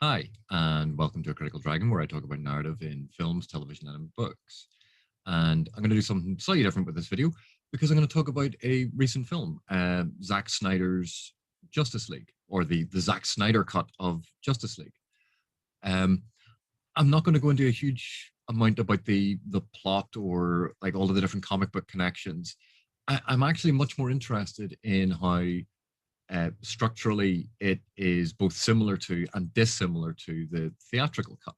Hi, and welcome to A Critical Dragon, where I talk about narrative in films, television, and in books. And I'm going to do something slightly different with this video because I'm going to talk about a recent film, Zack Snyder's Justice League, or the Zack Snyder cut of Justice League. Um, I'm not going to go into a huge amount about the plot or like all of the different comic book connections. I'm actually much more interested in how structurally it is both similar to and dissimilar to the theatrical cut.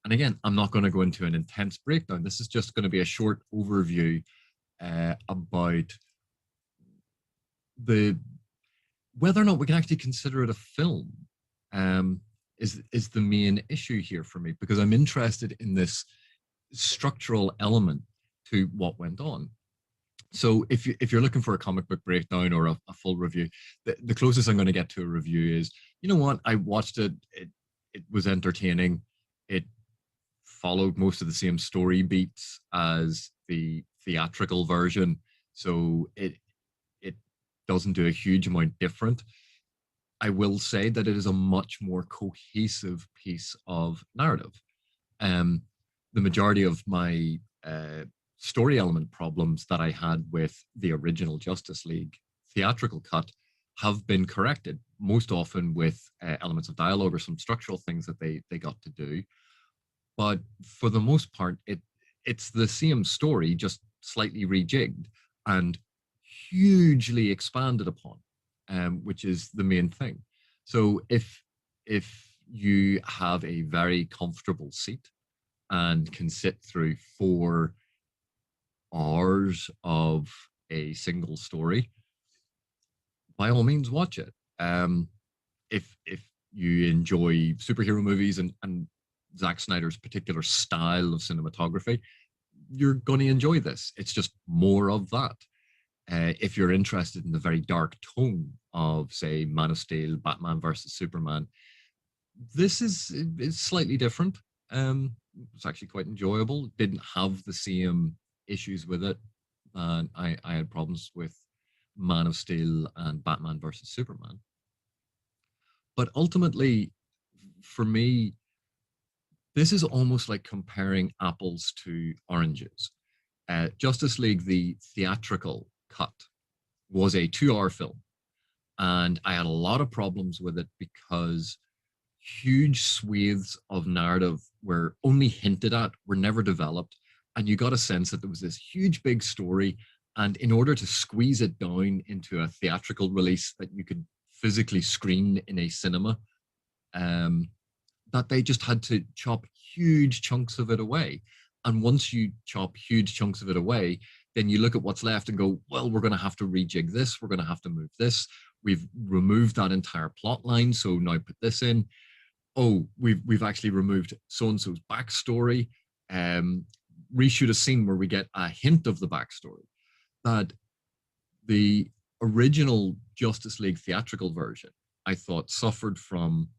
And again, I'm not going to go into an intense breakdown. This is just going to be a short overview about the whether or not we can actually consider it a film. Um, is the main issue here for me because I'm interested in this structural element to what went on. So if you're looking for a comic book breakdown or a full review, the closest I'm going to get to a review is, you know what, I watched it, it was entertaining, it followed most of the same story beats as the theatrical version, so it doesn't do a huge amount different. I will say that it is a much more cohesive piece of narrative. Um, the majority of my story element problems that I had with the original Justice League theatrical cut have been corrected, most often with elements of dialogue or some structural things that they got to do. But for the most part, it's the same story, just slightly rejigged and hugely expanded upon, which is the main thing. So if you have a very comfortable seat and can sit through 4 hours of a single story, by all means watch it. If you enjoy superhero movies and Zack Snyder's particular style of cinematography, you're going to enjoy this. It's just more of that. If you're interested in the very dark tone of, say, Man of Steel, Batman versus Superman, this is slightly different. It's actually quite enjoyable. Didn't have the same issues with it. And I had problems with Man of Steel and Batman versus Superman. But ultimately, for me, this is almost like comparing apples to oranges. Justice League, the theatrical cut, was a 2 hour film. And I had a lot of problems with it because huge swathes of narrative were only hinted at, were never developed. And you got a sense that there was this huge, big story. And in order to squeeze it down into a theatrical release that you could physically screen in a cinema, um, that they just had to chop huge chunks of it away. And once you chop huge chunks of it away, then you look at what's left and go, well, we're going to have to rejig this. We're going to have to move this. We've removed that entire plot line. So now put this in. Oh, we've actually removed so and so's backstory. Um, Reshoot a scene where we get a hint of the backstory. That the original Justice League theatrical version, I thought, suffered from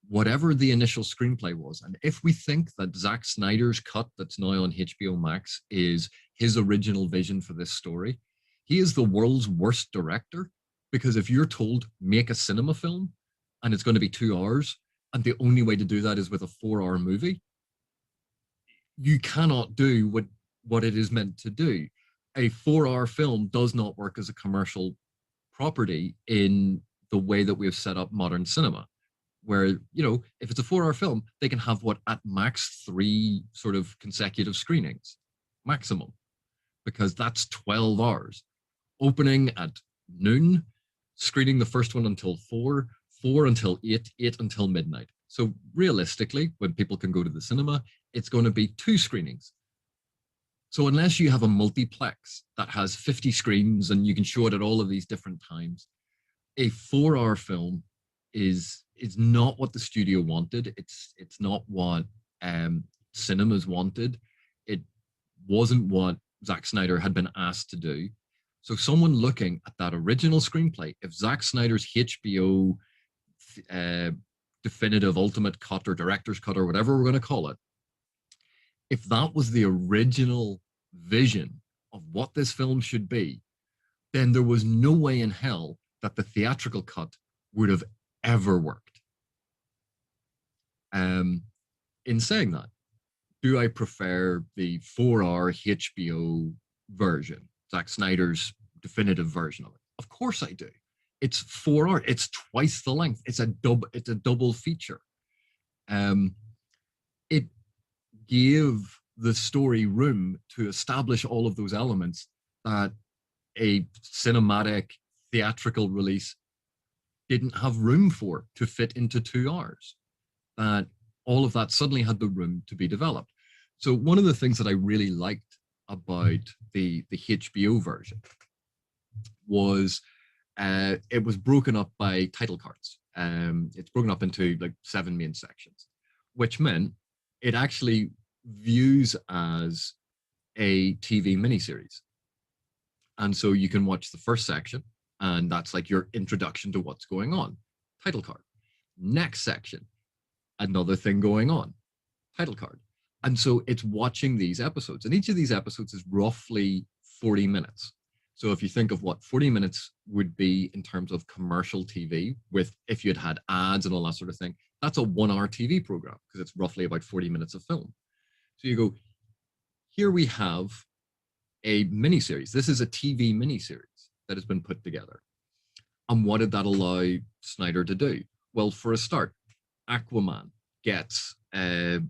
whatever the initial screenplay was. And if we think that Zack Snyder's cut that's now on HBO Max is his original vision for this story, he is the world's worst director. Because if you're told, make a cinema film and it's going to be 2 hours, and the only way to do that is with a 4 hour movie, you cannot do what it is meant to do. A 4 hour film does not work as a commercial property in the way that we have set up modern cinema, where, if it's a 4 hour film, they can have what at max 3 sort of consecutive screenings maximum, because that's 12 hours, opening at noon, screening the first one until 4, 4 until 8, 8 until midnight. So realistically, when people can go to the cinema, it's going to be 2 screenings. So unless you have a multiplex that has 50 screens and you can show it at all of these different times, a 4 hour film is not what the studio wanted. It's not what cinemas wanted. It wasn't what Zack Snyder had been asked to do. So someone looking at that original screenplay, if Zack Snyder's HBO uh, definitive ultimate cut or director's cut or whatever we're going to call it, if that was the original vision of what this film should be, then there was no way in hell that the theatrical cut would have ever worked. Um, in saying that, do I prefer the 4 hour HBO version, Zack Snyder's definitive version of it? Of course I do. It's 4 hours. It's twice the length. It's a double feature. Um, it gave the story room to establish all of those elements that a cinematic theatrical release didn't have room for to fit into 2 hours. That all of that suddenly had the room to be developed. So one of the things that I really liked about the HBO version was it was broken up by title cards. It's broken up into like 7 main sections, which meant it actually views as a TV miniseries. And so you can watch the first section, and that's like your introduction to what's going on. Title card. Next section, another thing going on. Title card. And so it's watching these episodes, and each of these episodes is roughly 40 minutes. So if you think of what 40 minutes would be in terms of commercial TV, with if you had ads and all that sort of thing, that's a 1 hour TV program because it's roughly about 40 minutes of film. So you go, here we have a miniseries. This is a TV miniseries that has been put together. And what did that allow Snyder to do? Well, for a start, Aquaman gets a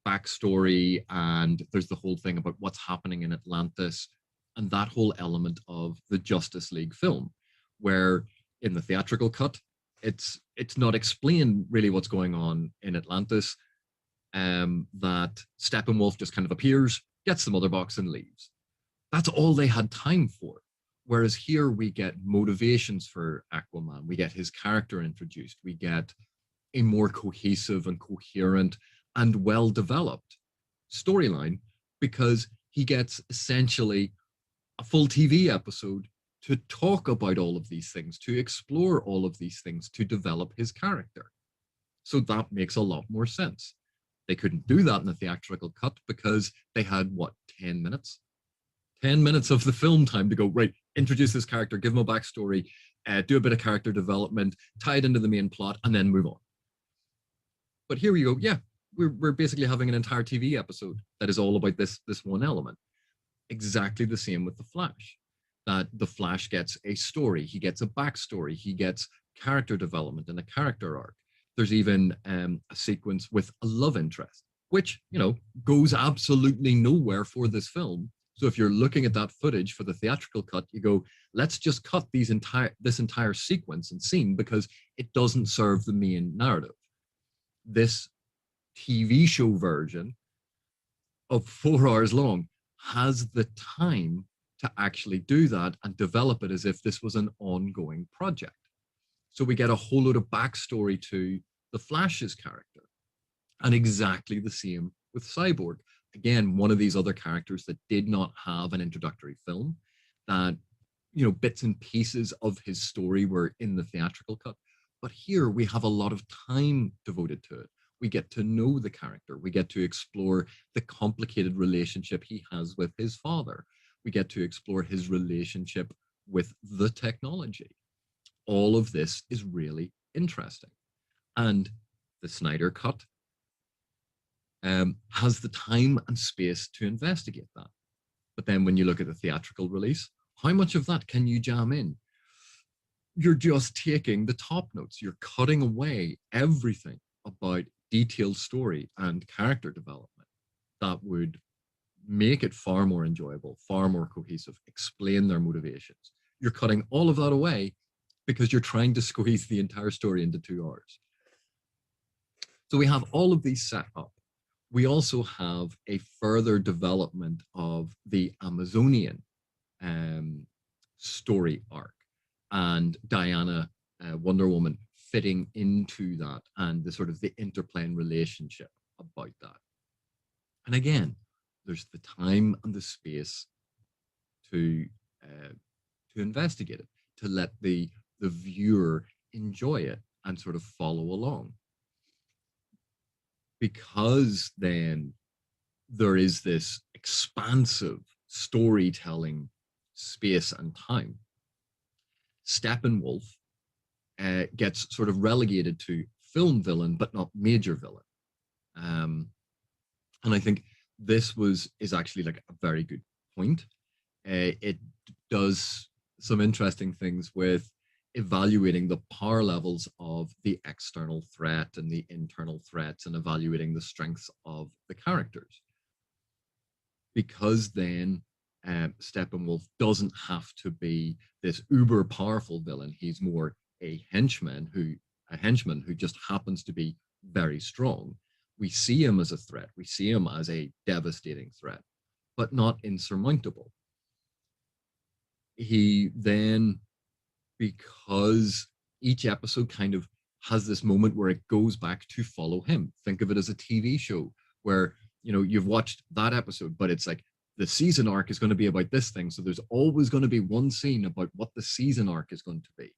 backstory, and there's the whole thing about what's happening in Atlantis, and that whole element of the Justice League film, where in the theatrical cut, it's not explained really what's going on in Atlantis. That Steppenwolf just kind of appears, gets the mother box, and leaves. That's all they had time for. Whereas here we get motivations for Aquaman, we get his character introduced, we get a more cohesive and coherent and well developed storyline because he gets essentially a full TV episode to talk about all of these things, to explore all of these things, to develop his character. So that makes a lot more sense. They couldn't do that in the theatrical cut because they had, what, 10 minutes? 10 minutes of the film time to go, right, introduce this character, give him a backstory, do a bit of character development, tie it into the main plot, and then move on. But here we go, yeah, we're basically having an entire TV episode that is all about this one element. Exactly the same with The Flash. That The Flash gets a story, he gets a backstory, he gets character development and a character arc. There's even a sequence with a love interest, which, goes absolutely nowhere for this film. So if you're looking at that footage for the theatrical cut, you go, let's just cut this entire sequence and scene because it doesn't serve the main narrative. This TV show version of 4 hours long has the time to actually do that and develop it as if this was an ongoing project. So we get a whole load of backstory to the Flash's character. And exactly the same with Cyborg. Again, one of these other characters that did not have an introductory film, that, bits and pieces of his story were in the theatrical cut. But here we have a lot of time devoted to it. We get to know the character. We get to explore the complicated relationship he has with his father. We get to explore his relationship with the technology. All of this is really interesting. And the Snyder Cut has the time and space to investigate that. But then when you look at the theatrical release, how much of that can you jam in? You're just taking the top notes. You're cutting away everything about detailed story and character development that would make it far more enjoyable, far more cohesive, explain their motivations. You're cutting all of that away because you're trying to squeeze the entire story into 2 hours. So we have all of these set up. We also have a further development of the Amazonian story arc and Diana, Wonder Woman, fitting into that and the sort of the interplaying relationship about that. And again, there's the time and the space to investigate it, to let the viewer enjoy it and sort of follow along. Because then there is this expansive storytelling space and time, Steppenwolf gets sort of relegated to film villain, but not major villain. And I think is actually like a very good point. It does some interesting things with evaluating the power levels of the external threat and the internal threats and evaluating the strengths of the characters. Because then Steppenwolf doesn't have to be this uber powerful villain. He's more a henchman who just happens to be very strong. We see him as a threat. We see him as a devastating threat, but not insurmountable. He then, because each episode kind of has this moment where it goes back to follow him. Think of it as a TV show where, you know, you've watched that episode, but it's like the season arc is going to be about this thing. So there's always going to be one scene about what the season arc is going to be.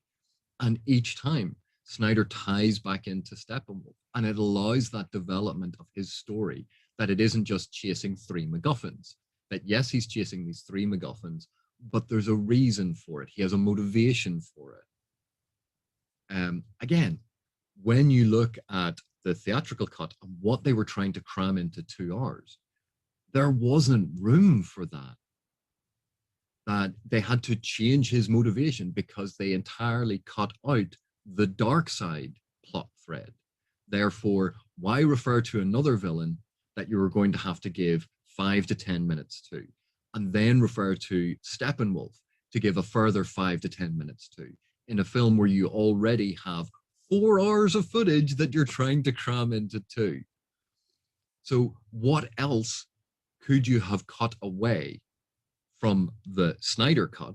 And each time Snyder ties back into Steppenwolf, and it allows that development of his story, that it isn't just chasing three MacGuffins. That yes, he's chasing these three MacGuffins, but there's a reason for it. He has a motivation for it. Again, when you look at the theatrical cut and what they were trying to cram into 2 hours, there wasn't room for that. That they had to change his motivation because they entirely cut out the dark side plot thread. Therefore, why refer to another villain that you were going to have to give 5 to 10 minutes to, and then refer to Steppenwolf to give a further 5 to 10 minutes to, in a film where you already have 4 hours of footage that you're trying to cram into 2? So what else could you have cut away from the Snyder cut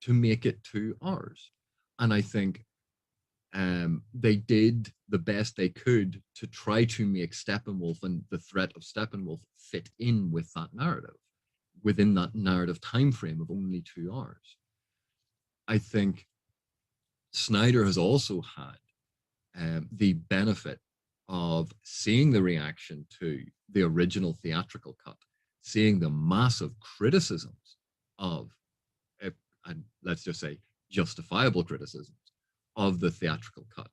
to make it 2 hours? And I think they did the best they could to try to make Steppenwolf and the threat of Steppenwolf fit in with that narrative, within that narrative time frame of only 2 hours. I think Snyder has also had the benefit of seeing the reaction to the original theatrical cut, seeing the massive criticisms of, and let's just say justifiable criticisms of the theatrical cut.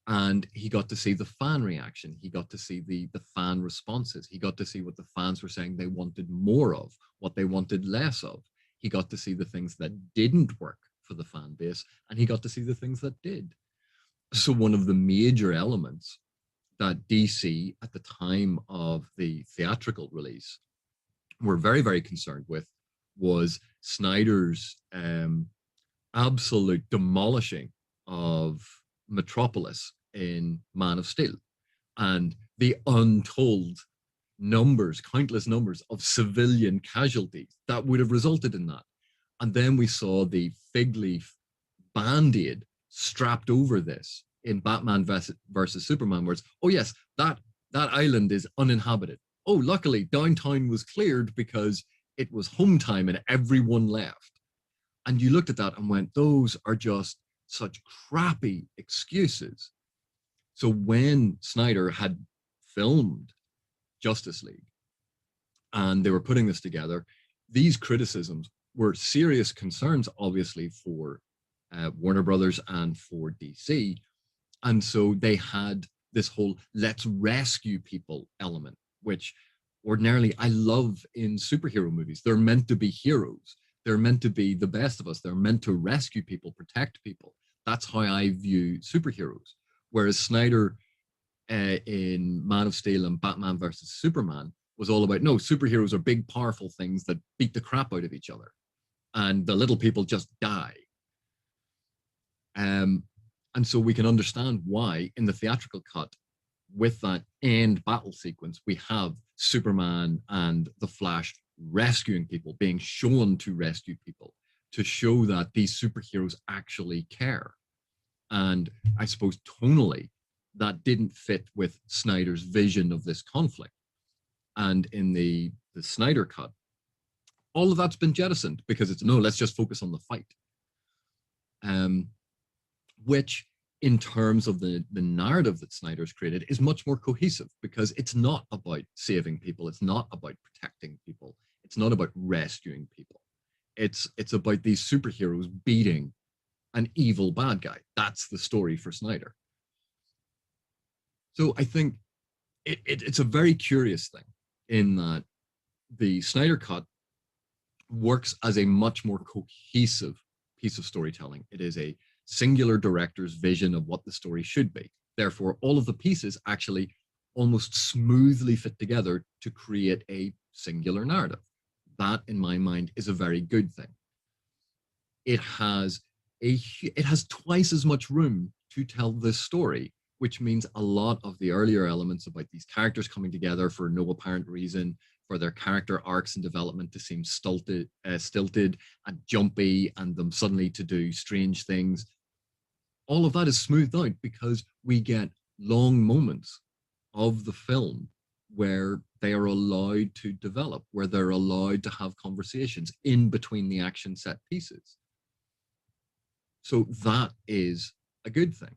And he got to see the fan reaction. He got to see the fan responses. He got to see what the fans were saying they wanted more of, what they wanted less of. He got to see the things that didn't work for the fan base, and he got to see the things that did. So one of the major elements that DC at the time of the theatrical release were very, very concerned with was Snyder's absolute demolishing of Metropolis in Man of Steel, and the untold numbers, countless numbers of civilian casualties that would have resulted in that. And then we saw the fig leaf band-aid strapped over this in Batman versus Superman, where it's, oh yes, that island is uninhabited. Oh, luckily downtown was cleared because it was home time and everyone left. And you looked at that and went, those are just such crappy excuses. So when Snyder had filmed Justice League and they were putting this together, these criticisms were serious concerns, obviously, for Warner Brothers and for DC. And so they had this whole let's rescue people element, which ordinarily I love in superhero movies. They're meant to be heroes. They're meant to be the best of us. They're meant to rescue people, protect people. That's how I view superheroes. Whereas Snyder in Man of Steel and Batman versus Superman was all about, no, superheroes are big, powerful things that beat the crap out of each other. And the little people just die. And so we can understand why in the theatrical cut, with that end battle sequence, we have Superman and the Flash rescuing people, being shown to rescue people, to show that these superheroes actually care. And I suppose tonally, that didn't fit with Snyder's vision of this conflict. And in the Snyder cut, all of that's been jettisoned because it's, no, let's just focus on the fight. Which in terms of the narrative that Snyder's created is much more cohesive because it's not about saving people. It's not about protecting people. It's not about rescuing people. It's about these superheroes beating an evil bad guy. That's the story for Snyder. So I think it's a very curious thing in that the Snyder Cut works as a much more cohesive piece of storytelling. It is a singular director's vision of what the story should be. Therefore, all of the pieces actually almost smoothly fit together to create a singular narrative. That, in my mind, is a very good thing. It has it has twice as much room to tell this story, which means a lot of the earlier elements about these characters coming together for no apparent reason, for their character arcs and development to seem stilted and jumpy, and them suddenly to do strange things. All of that is smoothed out because we get long moments of the film where they are allowed to develop, where they're allowed to have conversations in between the action set pieces. So that is a good thing.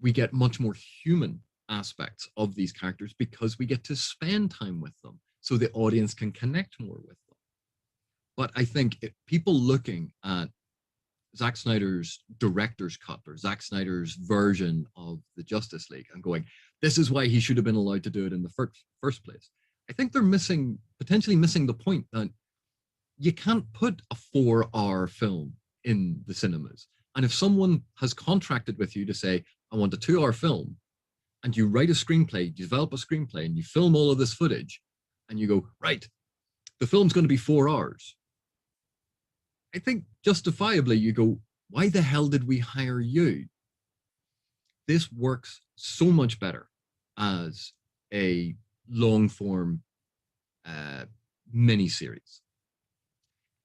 We get much more human aspects of these characters because we get to spend time with them so the audience can connect more with them. But I think people looking at Zack Snyder's director's cut or Zack Snyder's version of the Justice League and going, this is why he should have been allowed to do it in the first place. I think they're potentially missing the point that you can't put a 4-hour film in the cinemas. And if someone has contracted with you to say, I want a 2-hour film, and you write a screenplay, you develop a screenplay, and you film all of this footage, and you go, right, the film's going to be 4 hours. I think justifiably you go, why the hell did we hire you? This works so much better as a long form miniseries.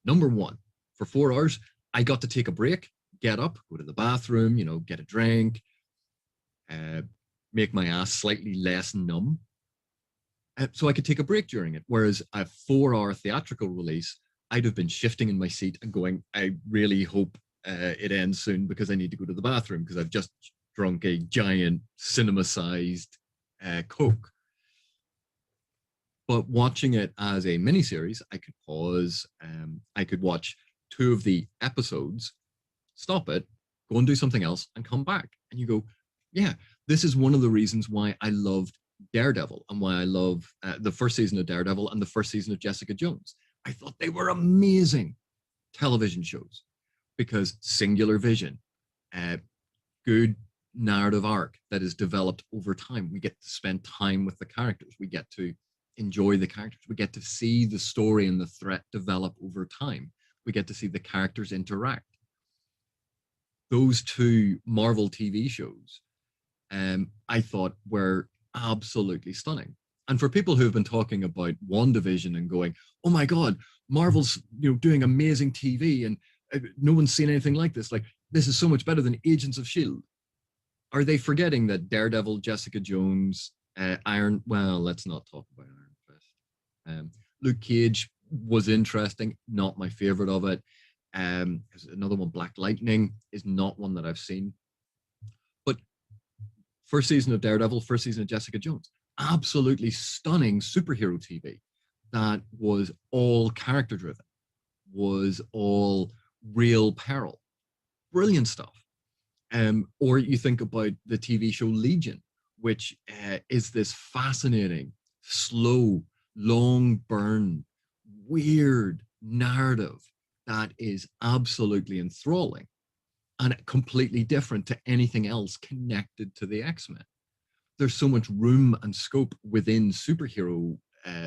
Number one, for 4 hours, I got to take a break, get up, go to the bathroom, get a drink, make my ass slightly less numb. So I could take a break during it. Whereas a 4-hour theatrical release, I'd have been shifting in my seat and going, I really hope it ends soon because I need to go to the bathroom because I've just drunk a giant cinema-sized Coke. But watching it as a miniseries, I could pause. I could watch 2 of the episodes, stop it, go and do something else, and come back. And you go, yeah, this is one of the reasons why I loved Daredevil and why I love the first season of Daredevil and the first season of Jessica Jones. I thought they were amazing television shows because singular vision, good narrative arc that is developed over time. We get to spend time with the characters. We get to enjoy the characters. We get to see the story and the threat develop over time. We get to see the characters interact. Those 2 Marvel TV shows, I thought were absolutely stunning. And for people who have been talking about WandaVision and going, oh my God, Marvel's doing amazing TV and no one's seen anything like this. Like, this is so much better than Agents of S.H.I.E.L.D. Are they forgetting that Daredevil, Jessica Jones, well, let's not talk about Iron Fist. Luke Cage was interesting, not my favorite of it. There's another one, Black Lightning, is not one that I've seen. But first season of Daredevil, first season of Jessica Jones, absolutely stunning superhero TV that was all character driven, was all real peril. Brilliant stuff. Or you think about the TV show Legion, which is this fascinating, slow, long burn, weird narrative that is absolutely enthralling and completely different to anything else connected to the X-Men. There's so much room and scope within superhero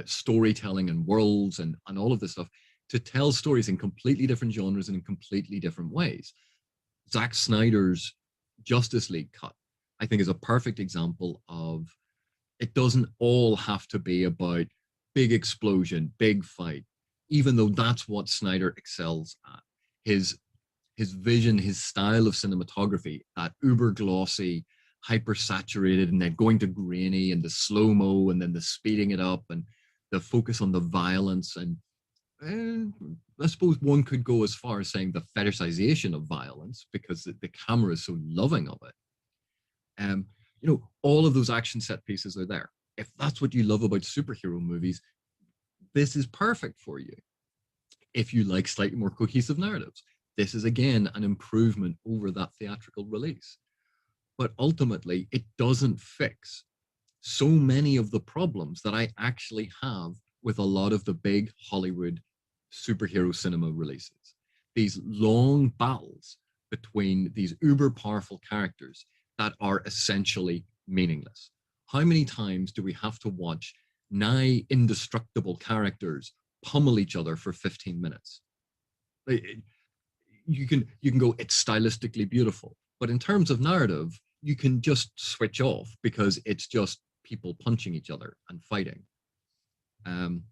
storytelling and worlds and all of this stuff to tell stories in completely different genres and in completely different ways. Zack Snyder's Justice League cut, I think, is a perfect example of it doesn't all have to be about big explosion, big fight, even though that's what Snyder excels at. His vision, his style of cinematography, that uber glossy, hyper saturated, and then going to grainy and the slow mo and then the speeding it up and the focus on the violence. And I suppose one could go as far as saying the fetishization of violence because the camera is so loving of it. All of those action set pieces are there. If that's what you love about superhero movies, this is perfect for you. If you like slightly more cohesive narratives, this is again an improvement over that theatrical release. but ultimately it doesn't fix so many of the problems that I actually have with a lot of the big Hollywood superhero cinema releases. These long battles between these uber powerful characters that are essentially meaningless. How many times do we have to watch nigh indestructible characters pummel each other for 15 minutes? You can go, it's stylistically beautiful, but in terms of narrative, you can just switch off because it's just people punching each other and fighting. um,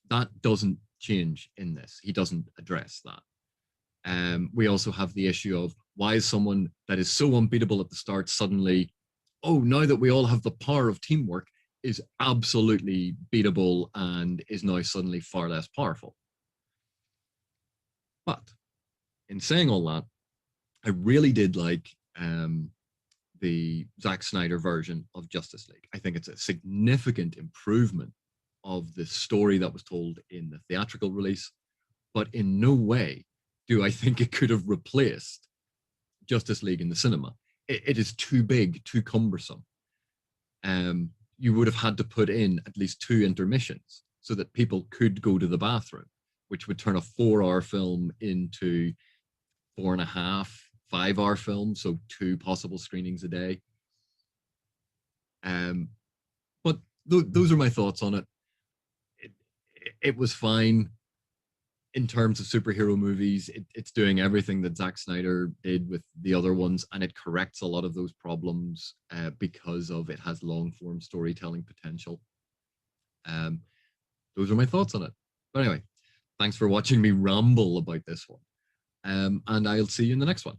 that doesn't change in this. He doesn't address that. We also have the issue of why is someone that is so unbeatable at the start suddenly, oh, now that we all have the power of teamwork, is absolutely beatable and is now suddenly far less powerful. But in saying all that, I really did like the Zack Snyder version of Justice League. I think it's a significant improvement of the story that was told in the theatrical release, but in no way do I think it could have replaced Justice League in the cinema. It is too big, too cumbersome. You would have had to put in at least 2 intermissions so that people could go to the bathroom, which would turn a 4-hour film into 4.5, 5-hour film, so 2 possible screenings a day. But those are my thoughts on it. It was fine in terms of superhero movies. It's doing everything that Zack Snyder did with the other ones, and it corrects a lot of those problems because of it has long form storytelling potential. Those are my thoughts on it. But anyway, thanks for watching me ramble about this one. And I'll see you in the next one.